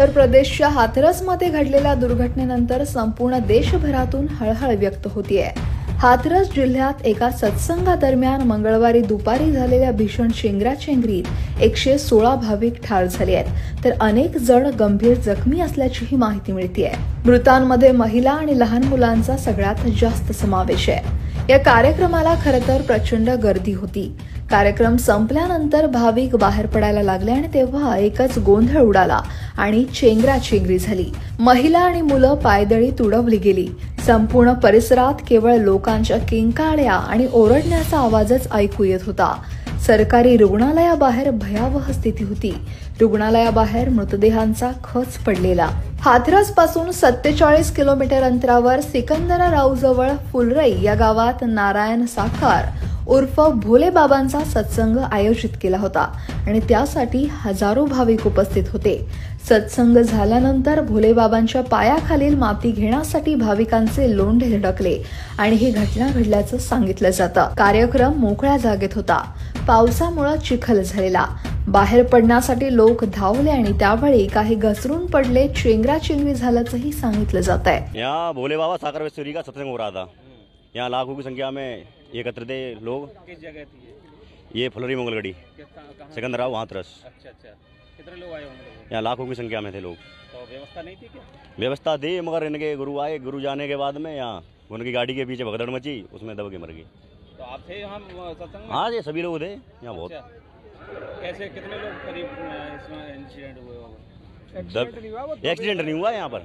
उत्तर प्रदेशच्या हाथरसमध्ये घडलेल्या दुर्घटनेनंतर संपूर्ण देशभरातून हळहळ व्यक्त होतीये। हाथरस जिल्ह्यात एका सत्संगादरम्यान मंगळवारी दुपारी झालेल्या भीषण चेंगराचेंगरीत 116 भाविक ठार झाले आहेत, तर अनेक जण गंभीर जखमी असल्याचीही माहिती मिळतेय। मृतांमध्ये महिला आणि लहान मुलांचा सगळ्यात जास्त समावेश आहे। या कार्यक्रमाला खरतर प्रचंड गर्दी होती। कार्यक्रम संपल्यानंतर भाविक बाहेर पडायला लागले आणि तेव्हा एकच गोंधळ उडाला आणि चेंगराचेंगरी झाली। महिला आणि मुलं पायदळी तुडवली गेली। संपूर्ण परिसरात केवळ लोकांच्या किंकाळ्या आणि ओरडण्याचा आवाजच ऐकू येत होता। सरकारी रुग्णालयाबाहेर भयावह स्थिती होती। रुग्णालयाबाहेर मृतदेहांचा खच पडलेला। हाथरस पासून 47 किलोमीटर अंतरावर सिकंदरारावजवळ फुलरई या गावात नारायण साखर उर्फ भोले बाबांचा सत्संग आयोजित केला होता आणि त्यासाठी हजारो भाविक उपस्थित होते। सत्संग झाल्यानंतर भोले बाबांच्या पायाखालील माती घेण्यासाठी भाविकांचे लोंढे धडकले आणि ही घटना घडल्याचं सांगितलं जातं। कार्यक्रम मोकळ्या जागेत होता। पावसामुळे चिखल झालेला। बाहेर पडण्यासाठी लोक धावले आणि त्यावेळी काही घसरून पडले। चेंगराचेंगरी झाल्याचंही सांगितलं जात आहे। यहाँ भोले बाबा साकर का सत्संग हो रहा था। यहाँ लाखों की संख्या में एकत्र थे लोग। किस जगह थी ये फुलरी मंगलगढ़ी सिकंदराव हाथरस। अच्छा कितने लोग आए होंगे? यहाँ लाखों की संख्या में थे लोग। तो व्यवस्था नहीं थी क्या? व्यवस्था थी, मगर इनके गुरु आए। गुरु जाने के बाद में यहाँ उनकी गाड़ी के पीछे भगदड़ मची, उसमें दब के मर गई। तो आप थे हम सत्संग में? हाँ, ये सभी लोग थे यहाँ। बहुत कैसे कितने लोग करीब इसमें इंसिडेंट हुए होंगे? एक्सीडेंट नहीं हुआ यहाँ पर।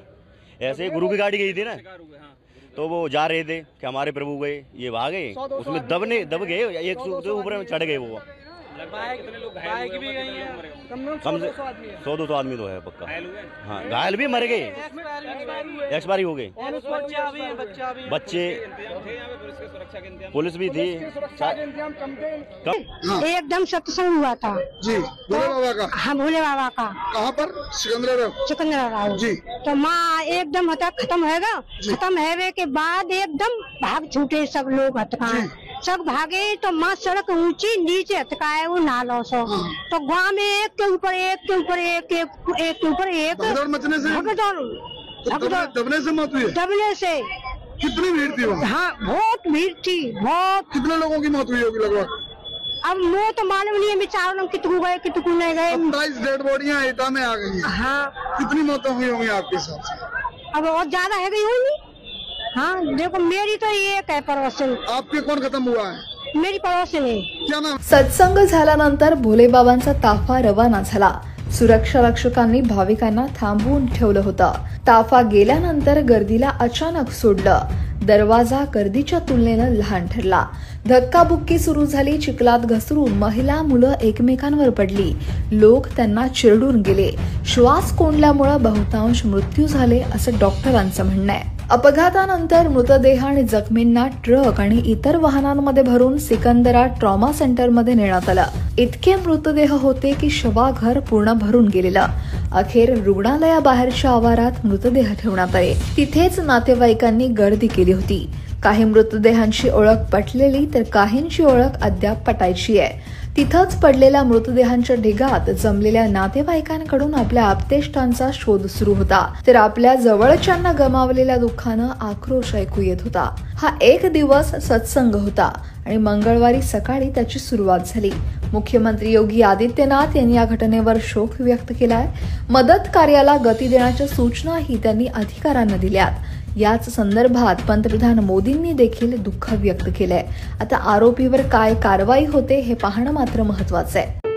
ऐसे गुरु की गाड़ी गई थी ना, तो वो जा रहे थे कि हमारे प्रभु गए, ये भागे, उसमें दब गए। एक से ऊपर में चढ़ गए। वो कितने लोग घायल भी गए हैं? कम से 100-200 आदमी तो है पक्का। घायल हुए? हाँ, घायल भी मर गए, एक्सपायरी हो गए। बच्चे, पुलिस भी थी। एकदम सत्संग हुआ था जी, भोले बाबा का। हाँ, भोले बाबा का। कहाँ पर? सिकंदराराव जी। तो माँ एकदम हता खत्म होगा। खत्म होने के बाद एकदम भाग छूटे सब लोग हतकाए। सब भागे तो माँ सड़क ऊंची नीचे हतकाए वो नालों से। तो गाँव में एक के ऊपर एक के ऊपर एक के ऊपर एक भगदड़ मचने से, दबने से मौत हुई है। दबने से। कितनी भीड़ थी वहाँ? हाँ, बहुत भीड़ थी, बहुत। कितने लोगों की मौत हुई होगी लगभग? अब मुँह तो मालूम नहीं है, चारों लोग कितकू गए कितकू नहीं गए। 27 डेड बॉडियाँ एटा में आ गई हैं। हाँ। कितनी मौतें हुई होंगी आपके हिसाब से? अब और ज्यादा है गई होंगी। हाँ, देखो मेरी तो एक है पड़ोसन। आपके कौन खत्म हुआ है? मेरी पड़ोसन है। क्या नाम? सत्संग झाल्यानंतर भोले बाबांचा ताफा रवाना झाला। सुरक्षा रक्षकांनी भाविकांना थांबवून ठेवलं होतं। ताफा गेल्यानंतर गर्दीला अचानक सोडलं। दरवाजा गर्दीच्या तुलनेनं लहान ठरला। धक्काबुक्की सुरू झाली। चिखलात घसरून महिला मुलं एकमेकांवर पडली। लोक त्यांना चिरडून गेले। श्वास कोंडल्यामुळे बहुतांश मृत्यू झाले असं डॉक्टरांचं म्हणणं आहे। अपघातानंतर मृतदेह आणि जखमींना ट्रक आणि इतर वाहनांमध्ये भरून सिकंदरा ट्रॉमा सेंटरमध्ये नेण्यात आलं। इतके मृतदेह होते की शवाघर पूर्ण भरून गेलेलं। अखेर रुग्णालयाबाहेरच्या आवारात मृतदेह ठेवण्यात आले। तिथेच नातेवाईकांनी गर्दी केली होती। काही मृतदेहांची ओळख पटलेली तर काहींची ओळख अद्याप पटायची आहे। तिथंच पडलेल्या मृतदेहांच्या ढिगात जमलेल्या नातेवाईकांकडून आपल्या आप्तेष्टांचा शोध सुरू होता, तर आपल्या जवळच्यांना गमावलेल्या दुःखानं आक्रोश ऐकू येत होता। हा एक दिवस सत्संग होता आणि मंगळवारी सकाळी त्याची सुरुवात झाली। मुख्यमंत्री योगी आदित्यनाथ यांनी या घटनेवर शोक व्यक्त केलाय। मदत कार्याला गती देण्याच्या सूचनाही त्यांनी अधिकाऱ्यांना दिल्यात। याच संदर्भात पंतप्रधान मोदींनी देखील दुःख व्यक्त केलंय। आता आरोपीवर काय कारवाई होते हे पाहणं मात्र महत्त्वाचं आहे।